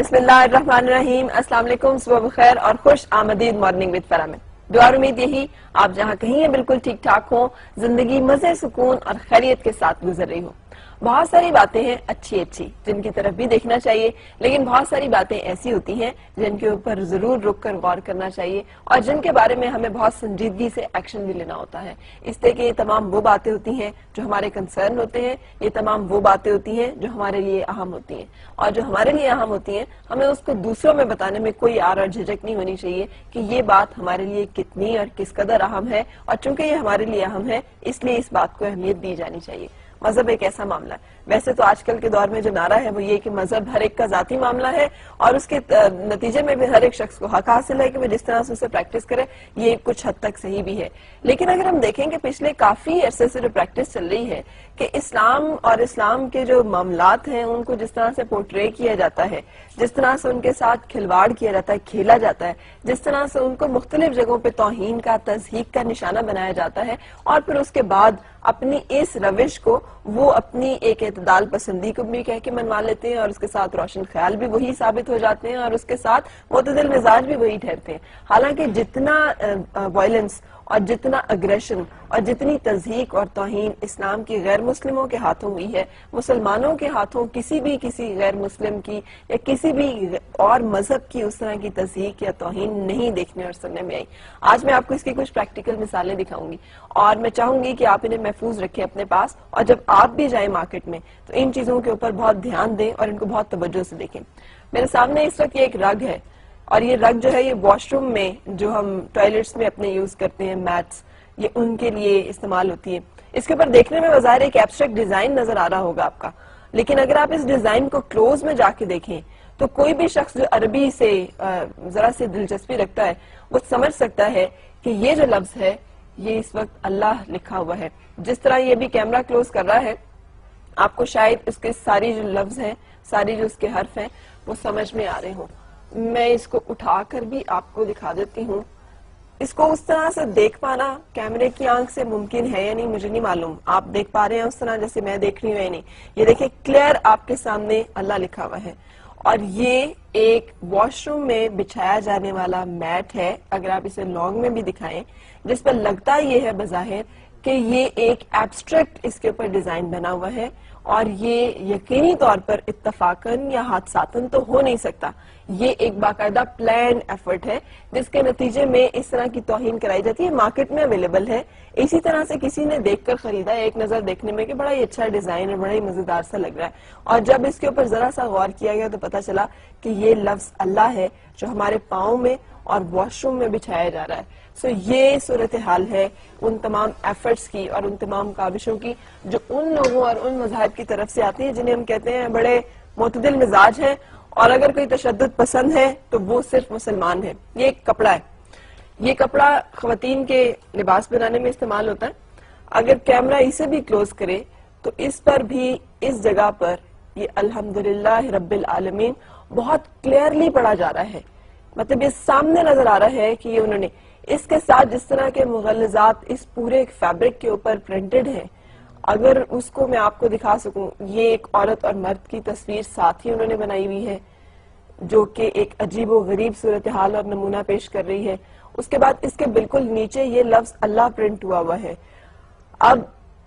بسم اللہ الرحمن الرحیم. السلام علیکم, صبح بخیر اور خوش آمدید مارننگ وتھ فرا میں. دعا اور امید یہی آپ جہاں کہیں ہیں بالکل ٹھیک ٹھاک ہوں, زندگی مزے سکون اور خیریت کے ساتھ گزر رہی ہو. بہت ساری باتیں ہیں اچھی جن کی طرف بھی دیکھنا چاہیے, لیکن بہت ساری باتیں ایسی ہوتی ہیں جن کے اوپر ضرور رک کر غور کرنا چاہیے اور جن کے بارے میں ہمیں بہت سنجیدگی سے ایکشن بھی لینا ہوتا ہے. اس لیے کہ یہ تمام وہ باتیں ہوتی ہیں جو ہمارے کنسرن ہوتے ہیں, یہ تمام وہ باتیں ہوتی ہیں جو ہمارے لیے اہم ہوتی ہیں, اور جو ہمارے لیے اہم ہوتی ہیں ہمیں اس کو دوسروں میں بتانے میں کوئی آر اور جھجک نہیں ہونی چاہیے کہ یہ بات ہمارے لیے کتنی اور کس قدر اہم ہے, اور چونکہ یہ ہمارے لیے اہم ہے اس لیے اس بات کو اہمیت دی جانی چاہیے. مذہب ایک ایسا معاملہ ہے, ویسے تو آج کل کے دور میں جو نعرہ ہے وہ یہ کہ مذہب ہر ایک کا ذاتی معاملہ ہے اور اس کے نتیجے میں بھی ہر ایک شخص کو حق حاصل ہے کہ وہ جس طرح سے اسے پریکٹس کرے. یہ کچھ حد تک صحیح بھی ہے, لیکن اگر ہم دیکھیں کہ پچھلے کافی عرصے سے جو پریکٹس چل رہی ہے کہ اسلام اور اسلام کے جو معاملات ہیں ان کو جس طرح سے پورٹرے کیا جاتا ہے, جس طرح سے ان کے ساتھ کھلواڑ کیا جاتا ہے, کھیلا جاتا ہے, جس طرح سے ان کو مختلف جگہوں پہ توہین کا, تضحیک کا نشانہ بنایا جاتا ہے, اور پھر اس کے بعد اپنی اس روش کو وہ اپنی ایک اعتدال پسندی کو بھی کہہ کے منوا لیتے ہیں, اور اس کے ساتھ روشن خیال بھی وہی ثابت ہو جاتے ہیں, اور اس کے ساتھ معتدل مزاج بھی وہی ٹھہرتے ہیں. حالانکہ جتنا وائلنس اور جتنا اگریشن اور جتنی تضحیک اور توہین اسلام کی غیر مسلموں کے ہاتھوں ہوئی ہے, مسلمانوں کے ہاتھوں کسی غیر مسلم کی یا کسی بھی اور مذہب کی اس طرح کی تضحیک یا توہین نہیں دیکھنے اور سننے میں آئی. آج میں آپ کو اس کی کچھ پریکٹیکل مثالیں دکھاؤں گی, اور میں چاہوں گی کہ آپ انہیں محفوظ رکھیں اپنے پاس, اور جب آپ بھی جائیں مارکیٹ میں تو ان چیزوں کے اوپر بہت دھیان دیں اور ان کو بہت توجہ سے دیکھیں. میرے سامنے اس وقت یہ ایک رگ ہے, اور یہ رگ جو ہے یہ واش روم میں جو ہم ٹوائلٹس میں اپنے یوز کرتے ہیں, میٹس, یہ ان کے لیے استعمال ہوتی ہے. اس کے اوپر دیکھنے میں بظاہر ایک ایبسٹریکٹ ڈیزائن نظر آ رہا ہوگا آپ کا, لیکن اگر آپ اس ڈیزائن کو کلوز میں جا کے دیکھیں تو کوئی بھی شخص جو عربی سے ذرا سی دلچسپی رکھتا ہے وہ سمجھ سکتا ہے کہ یہ جو لفظ ہے یہ اس وقت اللہ لکھا ہوا ہے. جس طرح یہ بھی کیمرہ کلوز کر رہا ہے آپ کو شاید اس کے ساری جو لفظ ہیں, ساری جو اس کے حرف ہیں وہ سمجھ میں آ رہے ہوں. میں اس کو اٹھا کر بھی آپ کو دکھا دیتی ہوں. اس کو اس طرح سے دیکھ پانا کیمرے کی آنکھ سے ممکن ہے یا نہیں مجھے نہیں معلوم, آپ دیکھ پا رہے ہیں اس طرح جیسے میں دیکھ رہی ہوں یا نہیں. یہ دیکھیں کلیئر آپ کے سامنے اللہ لکھا ہوا ہے, اور یہ ایک واش روم میں بچھایا جانے والا میٹ ہے, اگر آپ اسے لانگ میں بھی دکھائیں, جس پر لگتا یہ ہے بظاہر کہ یہ ایک ایبسٹریکٹ اس کے اوپر ڈیزائن بنا ہوا ہے, اور یہ یقینی طور پر اتفاقاً یا حادثاتاً تو ہو نہیں سکتا. یہ ایک باقاعدہ پلانڈ ایفرٹ ہے جس کے نتیجے میں اس طرح کی توہین کرائی جاتی ہے. مارکیٹ میں اویلیبل ہے, اسی طرح سے کسی نے دیکھ کر خریدا, ایک نظر دیکھنے میں کہ بڑا ہی اچھا ڈیزائن ہے, بڑا ہی مزیدار سا لگ رہا ہے, اور جب اس کے اوپر ذرا سا غور کیا گیا تو پتا چلا کہ یہ لفظ اللہ ہے جو ہمارے پاؤں میں اور واش روم میں بچھایا جا رہا ہے. سو یہ صورتحال ہے ان تمام ایفرٹس کی اور ان تمام کاوشوں کی جو ان لوگوں اور ان مذاہب کی طرف سے آتی ہیں جنہیں ہم کہتے ہیں بڑے معتدل مزاج ہیں, اور اگر کوئی تشدد پسند ہے تو وہ صرف مسلمان ہے. یہ ایک کپڑا ہے, یہ کپڑا خواتین کے لباس بنانے میں استعمال ہوتا ہے. اگر کیمرہ اسے بھی کلوز کرے تو اس پر بھی اس جگہ پر یہ الحمدللہ رب العالمین بہت کلیئرلی پڑھا جا رہا ہے. مطلب یہ سامنے نظر آ رہا ہے کہ یہ انہوں نے اس کے ساتھ جس طرح کے مغلظات اس پورے فیبرک کے اوپر پرنٹڈ ہیں, اگر اس کو میں آپ کو دکھا سکوں, یہ ایک عورت اور مرد کی تصویر ساتھ ہی انہوں نے بنائی ہوئی ہے جو کہ ایک عجیب و غریب صورتحال اور نمونہ پیش کر رہی ہے. اس کے بعد اس کے بالکل نیچے یہ لفظ اللہ پرنٹ ہوا ہے. اب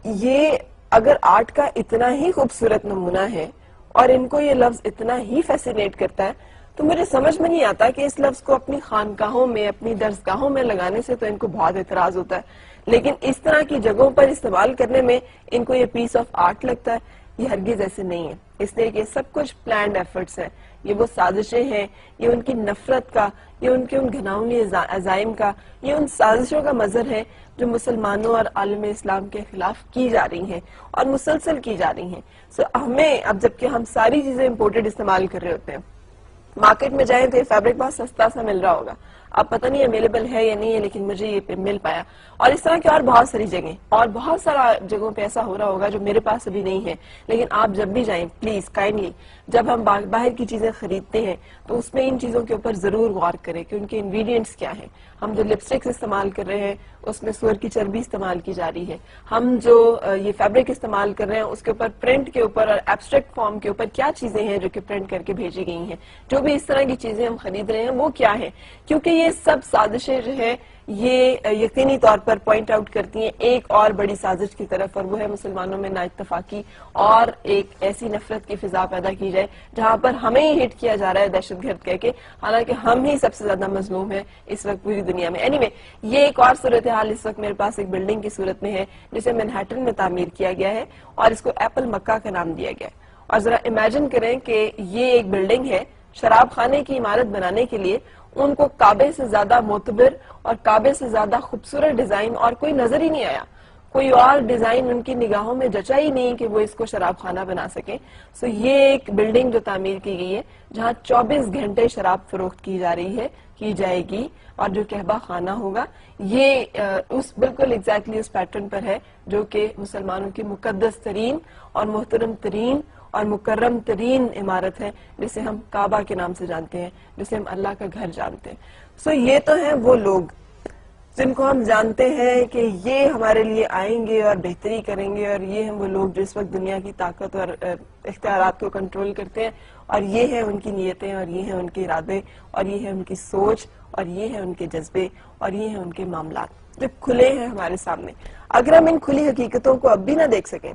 یہ اگر آرٹ کا اتنا ہی خوبصورت نمونہ ہے اور ان کو یہ لفظ اتنا ہی فیسینیٹ کرتا ہے تو مجھے سمجھ میں نہیں آتا کہ اس لفظ کو اپنی خانقاہوں میں, اپنی درسگاہوں میں لگانے سے تو ان کو بہت اعتراض ہوتا ہے, لیکن اس طرح کی جگہوں پر استعمال کرنے میں ان کو یہ پیس آف آرٹ لگتا ہے. یہ ہرگز ایسے نہیں ہے, اس لیے کہ یہ سب کچھ پلانڈ ایفرٹس ہیں, یہ وہ سازشیں ہیں, یہ ان کی نفرت کا, یہ ان کے ان گھناؤنی عزائم کا, یہ ان سازشوں کا مظہر ہے جو مسلمانوں اور عالم اسلام کے خلاف کی جا رہی ہیں اور مسلسل کی جا رہی ہیں. سو ہمیں اب جبکہ ہم ساری چیزیں امپورٹڈ استعمال کر رہے ہوتے ہیں, مارکیٹ میں جائیں تو یہ فیبرک بہت سستا سا مل رہا ہوگا, اب پتہ نہیں اویلیبل ہے یا نہیں ہے, لیکن مجھے یہ مل پایا. اور اس طرح کی اور بہت ساری جگہیں اور بہت سارا جگہوں پہ ایسا ہو رہا ہوگا جو میرے پاس ابھی نہیں ہے, لیکن آپ جب بھی جائیں پلیز کائنڈلی جب ہم باہر کی چیزیں خریدتے ہیں تو اس میں ان چیزوں کے اوپر ضرور غور کریں کہ ان کے انگریڈینٹس کیا ہیں. ہم جو لپسٹکس استعمال کر رہے ہیں اس میں سور کی چربی استعمال کی جا رہی ہے، ہم جو یہ فیبرک استعمال کر رہے ہیں اس کے اوپر پرنٹ کے اوپر اور ایبسٹریکٹ فارم کے اوپر کیا چیزیں ہیں جو کہ پرنٹ کر کے بھیجی گئی ہیں، جو بھی اس طرح کی چیزیں ہم خرید رہے ہیں وہ کیا ہے، کیونکہ یہ سب سازشیں جو ہے یہ یقینی طور پر پوائنٹ آؤٹ کرتی ہیں ایک اور بڑی سازش کی طرف، اور وہ ہے مسلمانوں میں نااتفاقی اور ایک ایسی نفرت کی فضا پیدا کی جائے جہاں پر ہمیں ہی ہٹ کیا جا رہا ہے دہشت گرد کہہ کے، حالانکہ ہم ہی سب سے زیادہ مظلوم ہیں اس وقت پوری دنیا میں۔ اینی وے یہ ایک اور صورتحال اس وقت میرے پاس ایک بلڈنگ کی صورت میں ہے جسے مینہٹن میں تعمیر کیا گیا ہے اور اس کو ایپل مکہ کا نام دیا گیا ہے، اور ذرا امیجن کریں کہ یہ ایک بلڈنگ ہے، شراب خانے کی عمارت بنانے کے لیے ان کو کعبے سے زیادہ معتبر اور کعبے سے زیادہ خوبصورت ڈیزائن اور کوئی نظر ہی نہیں آیا، کوئی اور ڈیزائن ان کی نگاہوں میں جچا ہی نہیں کہ وہ اس کو شراب خانہ بنا سکیں۔ سو یہ ایک بلڈنگ جو تعمیر کی گئی ہے جہاں 24 گھنٹے شراب فروخت کی جا رہی ہے، کی جائے گی، اور جو کہبہ خانہ ہوگا یہ اس بالکل ایگزیکٹلی اس پیٹرن پر ہے جو کہ مسلمانوں کی مقدس ترین اور محترم ترین اور مکرم ترین عمارت ہے جسے ہم کعبہ کے نام سے جانتے ہیں، جسے ہم اللہ کا گھر جانتے ہیں۔ سو یہ تو ہیں وہ لوگ جن کو ہم جانتے ہیں کہ یہ ہمارے لیے آئیں گے اور بہتری کریں گے، اور یہ ہیں وہ لوگ جو اس وقت دنیا کی طاقت اور اختیارات کو کنٹرول کرتے ہیں، اور یہ ہیں ان کی نیتیں اور یہ ہیں ان کے ارادے اور یہ ہے ان کی سوچ اور یہ ہیں ان کے جذبے اور یہ ہیں ان کے معاملات جو کھلے ہیں ہمارے سامنے۔ اگر ہم ان کھلی حقیقتوں کو اب بھی نہ دیکھ سکیں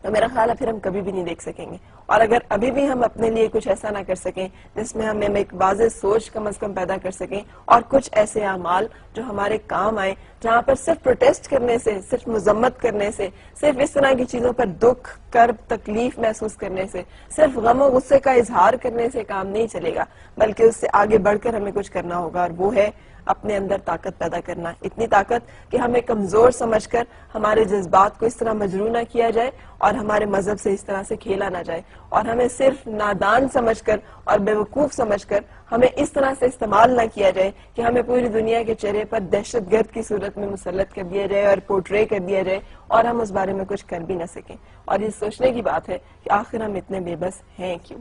تو میرا خیال ہے پھر ہم کبھی بھی نہیں دیکھ سکیں گے، اور اگر ابھی بھی ہم اپنے لیے کچھ ایسا نہ کر سکیں جس میں ہم ایک واضح سوچ کم از کم پیدا کر سکیں اور کچھ ایسے اعمال جو ہمارے کام آئیں، جہاں پر صرف پروٹیسٹ کرنے سے، صرف مذمت کرنے سے، صرف اس طرح کی چیزوں پر دکھ، کرب، تکلیف محسوس کرنے سے، صرف غم و غصے کا اظہار کرنے سے کام نہیں چلے گا، بلکہ اس سے آگے بڑھ کر ہمیں کچھ کرنا ہوگا، اور وہ ہے اپنے اندر طاقت پیدا کرنا، اتنی طاقت کہ ہمیں کمزور سمجھ کر ہمارے جذبات کو اس طرح مجروح نہ کیا جائے اور ہمارے مذہب سے اس طرح سے کھیلا نہ جائے، اور ہمیں صرف نادان سمجھ کر اور بیوقوف سمجھ کر ہمیں اس طرح سے استعمال نہ کیا جائے کہ ہمیں پوری دنیا کے چہرے پر دہشت گرد کی صورت میں مسلط کر دیا جائے اور پورٹرے کر دیا جائے اور ہم اس بارے میں کچھ کر بھی نہ سکیں۔ اور یہ سوچنے کی بات ہے کہ آخر ہم اتنے بے بس ہیں کیوں۔